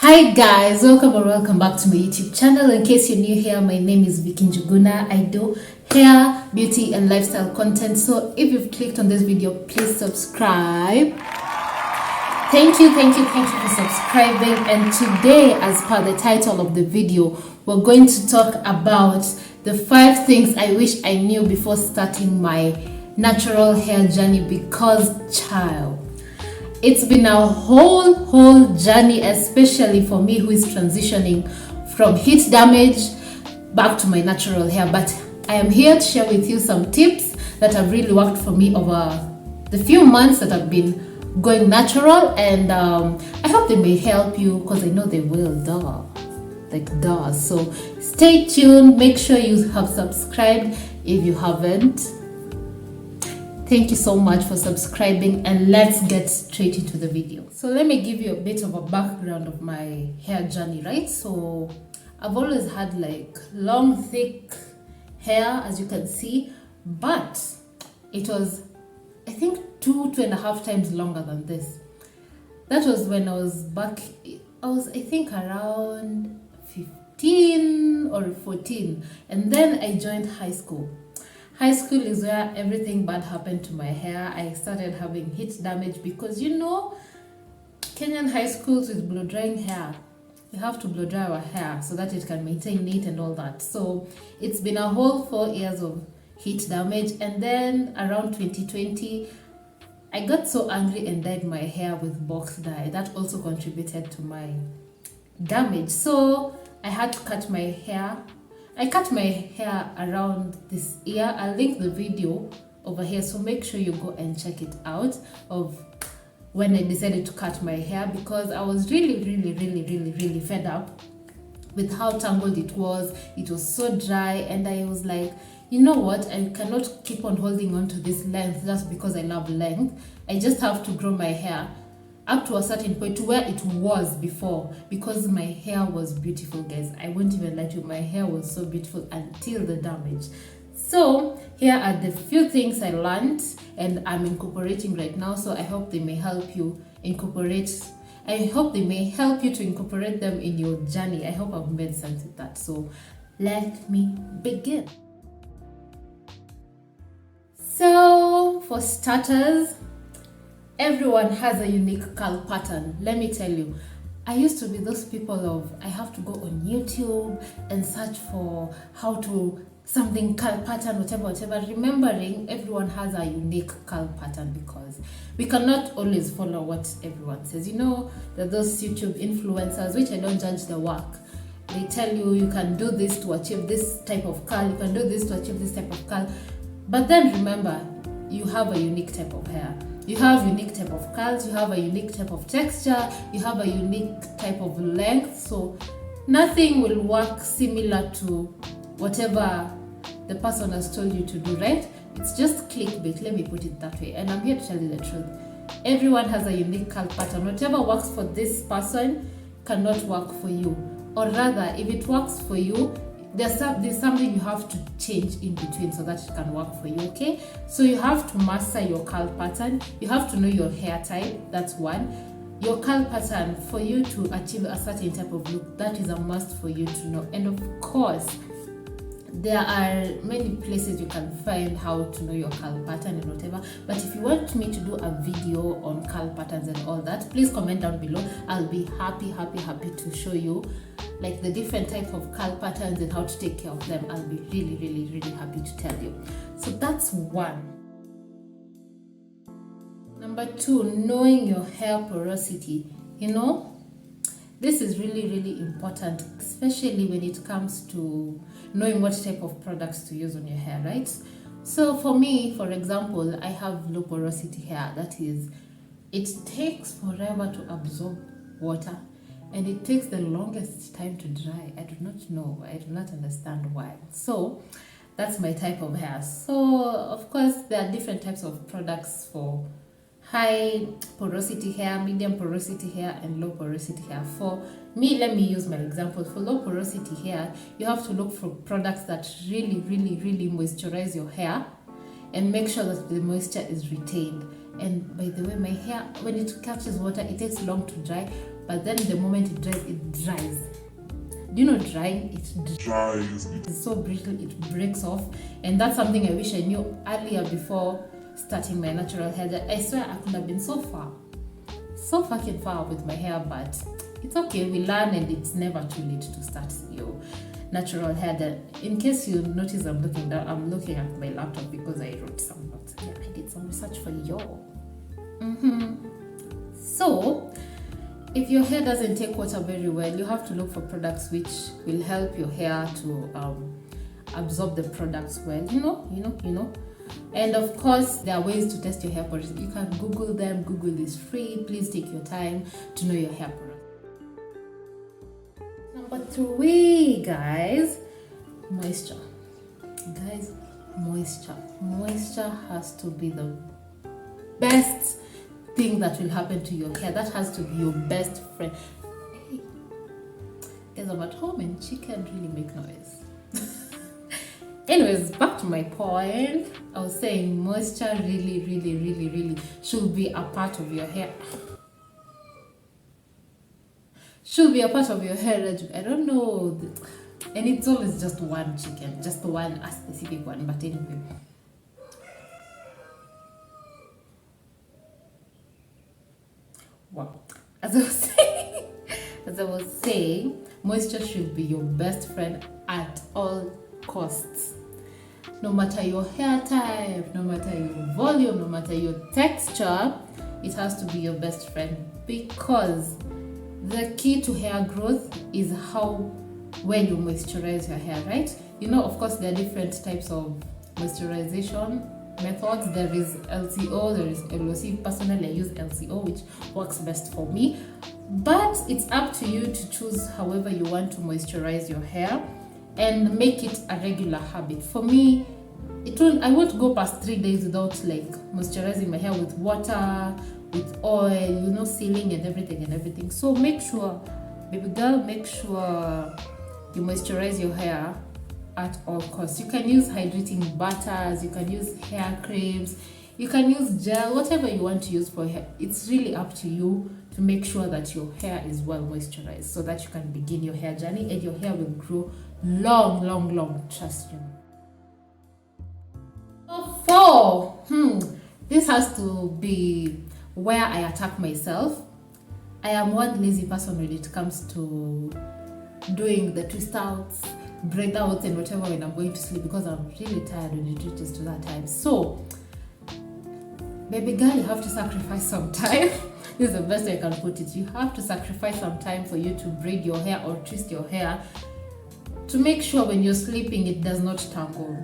Hi guys, welcome or welcome back to my YouTube channel. In case you're new here, my name is vikkinjuguna. I do hair, beauty and lifestyle content. So if you've clicked on this video, please subscribe. Thank you for subscribing. And today, as per the title of the video, we're going to talk about the 5 things I wish I knew before starting my natural hair journey, because child, it's been a whole journey, especially for me who is transitioning from heat damage back to my natural hair. But I am here to share with you some tips that have really worked for me over the few months that I've been going natural, and I hope they may help you, because I know they will. Duh. So stay tuned. Make sure you have subscribed if you haven't. Thank you so much for subscribing, and let's get straight into the video. So let me give you a bit of a background of my hair journey, right? So I've always had like long, thick hair, as you can see, but it was, I think, 2.5 times longer than this. That was when I was I think around 15 or 14, and then I joined high school. High school is where everything bad happened to my hair. I started having heat damage because, you know, Kenyan high schools with blow drying hair, you have to blow dry our hair so that it can maintain neat and all that. So it's been a whole 4 years of heat damage, and then around 2020 I got so angry and dyed my hair with box dye. That also contributed to my damage, so I had to cut my hair. I cut my hair around this ear. I'll link the video over here, so make sure you go and check it out of when I decided to cut my hair, because I was really fed up with how tangled it was. It was so dry, and I was like, you know what, I cannot keep on holding on to this length just because I love length. I just have to grow my hair up to a certain point to where it was before, because my hair was beautiful, guys. I won't even lie to you, my hair was so beautiful until the damage. So here are the few things I learned and I'm incorporating right now. So I hope they may help you incorporate. I hope they may help you to incorporate them in your journey. I hope I've made sense with that. So let me begin. So for starters, everyone has a unique curl pattern. Let me tell you, I used to be those people of, I have to go on YouTube and search for how to something curl pattern, whatever, remembering everyone has a unique curl pattern, because we cannot always follow what everyone says. You know, there are those YouTube influencers, which I don't judge the work. They tell you you can do this to achieve this type of curl, you can do this to achieve this type of curl, but then remember, you have a unique type of hair. You have unique type of curls, you have a unique type of texture, you have a unique type of length, so nothing will work similar to whatever the person has told you to do, right? It's just clickbait, let me put it that way. And I'm here to tell you the truth. Everyone has a unique curl pattern. Whatever works for this person cannot work for you. Or rather, if it works for you, there's something you have to change in between so that it can work for you, okay? So you have to master your curl pattern. You have to know your hair type. That's one. Your curl pattern, for you to achieve a certain type of look, that is a must for you to know. And of course, there are many places you can find how to know your curl pattern and whatever. But if you want me to do a video on curl patterns and all that, please comment down below. I'll be happy to show you like the different type of curl patterns and how to take care of them. I'll be really happy to tell you. So that's one. Number 2, knowing your hair porosity. You know, this is really important, especially when it comes to knowing what type of products to use on your hair, right? So for me, for example, I have low porosity hair. That is, it takes forever to absorb water, and it takes the longest time to dry. I do not know. I do not understand why. So that's my type of hair. So of course, there are different types of products for high porosity hair, medium porosity hair, and low porosity hair. For me, let me use my example. For low porosity hair, you have to look for products that really moisturize your hair and make sure that the moisture is retained. And by the way, my hair, when it catches water, it takes long to dry. but then the moment it dries. Do you know drying? It dries. It's so brittle, it breaks off. And that's something I wish I knew earlier before starting my natural hair gel. I swear I could have been so fucking far with my hair, but it's okay. We learn, and it's never too late to start your natural hair gel. In case you notice, I'm looking at my laptop because I wrote some notes. Yeah, I did some research for you. So, if your hair doesn't take water very well, you have to look for products which will help your hair to absorb the products well. You know. And of course, there are ways to test your hair porosity. You can Google them. Google is free. Please take your time to know your hair porosity. Number 3, guys, moisture. Guys, moisture. Moisture has to be the best thing that will happen to your hair. That has to be your best friend. Hey, guys, I'm at home and she can't really make noise. Anyways, back to my point. I was saying moisture really should be a part of your hair. Should be a part of your hair. I don't know. And it's always just one chicken, just one, a specific one. But anyway. Wow. As I was saying, moisture should be your best friend at all costs. No matter your hair type, no matter your volume, no matter your texture, it has to be your best friend, because the key to hair growth is how well you moisturize your hair, right? You know, of course, there are different types of moisturization methods. There is LCO, there is LOC. Personally, I use LCO, which works best for me. But it's up to you to choose however you want to moisturize your hair and make it a regular habit. For me, I won't go past 3 days without like moisturizing my hair with water, with oil, sealing and everything. So make sure, baby girl, make sure you moisturize your hair at all costs. You can use hydrating butters, you can use hair creams, you can use gel, whatever you want to use for hair. It's really up to you to make sure that your hair is well moisturized so that you can begin your hair journey and your hair will grow long, trust me. So 4, this has to be where I attack myself. I am one lazy person when it comes to doing the twist outs, braid outs and whatever when I'm going to sleep, because I'm really tired when it reaches to that time. So baby girl, you have to sacrifice some time. This is the best way I can put it. You have to sacrifice some time for you to braid your hair or twist your hair to make sure when you're sleeping it does not tangle.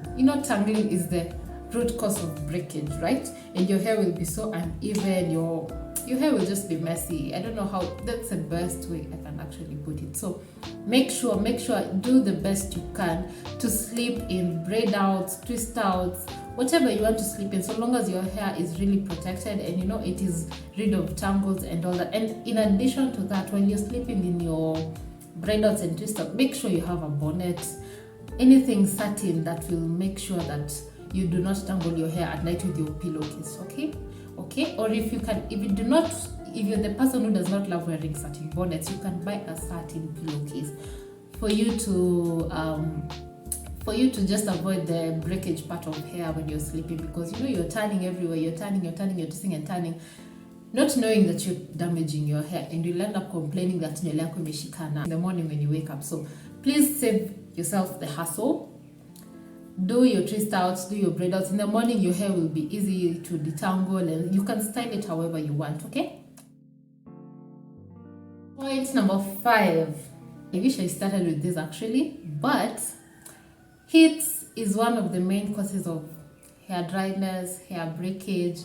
Tangling is the root cause of breakage, right? And your hair will be so uneven, your hair will just be messy. I don't know how, that's the best way I can actually put it. So make sure, do the best you can to sleep in braid outs, twist outs, whatever you want to sleep in, so long as your hair is really protected and it is rid of tangles and all that. And in addition to that, when you're sleeping in your braid outs and twist outs, make sure you have a bonnet, anything satin that will make sure that you do not tangle your hair at night with your pillowcase, okay? Or if you're the person who does not love wearing satin bonnets, you can buy a satin pillowcase for you to just avoid the breakage part of hair when you're sleeping, because you're turning everywhere, you're twisting and turning, not knowing that you're damaging your hair, and you'll end up complaining that nywele yako imeshikana in the morning when you wake up. So please save yourself the hassle. Do your twist outs, do your braid outs. In the morning, your hair will be easy to detangle and you can style it however you want, okay? Point number 5. I wish I started with this actually, but heat is one of the main causes of hair dryness, hair breakage,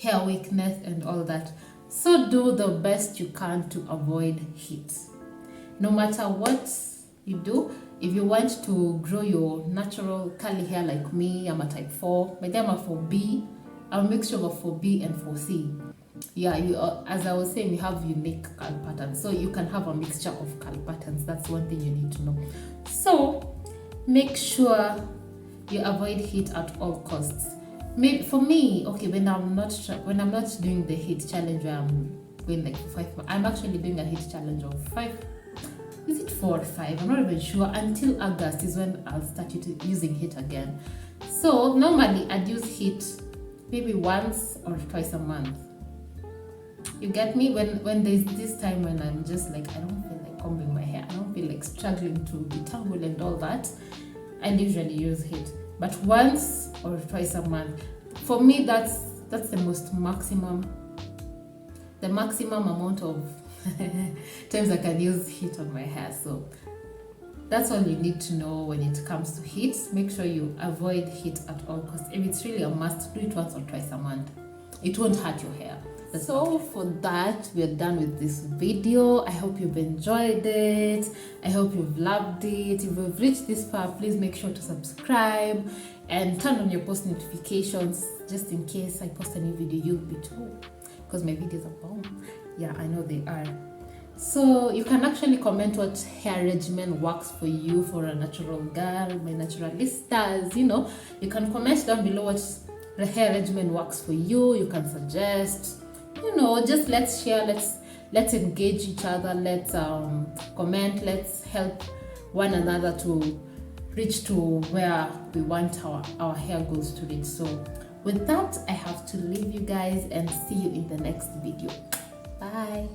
hair weakness and all that. So do the best you can to avoid heat. No matter what you do, if you want to grow your natural curly hair like me, I'm a type 4. By the time I'm a 4B, I'm a mixture of a 4B and 4C. Yeah, as I was saying, we have unique curl patterns. So you can have a mixture of curl patterns. That's one thing you need to know. So make sure you avoid heat at all costs. Maybe for me, okay, when I'm not doing the heat challenge where I'm going like for 5 months. I'm actually doing a heat challenge of 5. Is it 4 or 5? I'm not even sure. Until August is when I'll start using heat again. So normally I'd use heat maybe once or twice a month. You get me? When there's this time when I'm just like, I don't feel like combing my hair, I don't feel like struggling to detangle and all that, I usually use heat. But once or twice a month, for me, that's the maximum amount of times I can use heat on my hair. So that's all you need to know when it comes to heat. Make sure you avoid heat at all, because if it's really a must, do it once or twice a month. It won't hurt your hair. So for that, we are done with this video. I hope you've enjoyed it. I hope you've loved it. If you've reached this far, please make sure to subscribe and turn on your post notifications, just in case I post a new video, you'll be told, because my videos are bomb. Yeah, I know they are. So you can actually comment what hair regimen works for you, for a natural girl, my naturalistas, you can comment down below what the hair regimen works for you. You can suggest, just let's share, let's engage each other, let's comment, let's help one another to reach to where we want our hair goals to reach. So with that, I have to leave you guys and see you in the next video. Bye.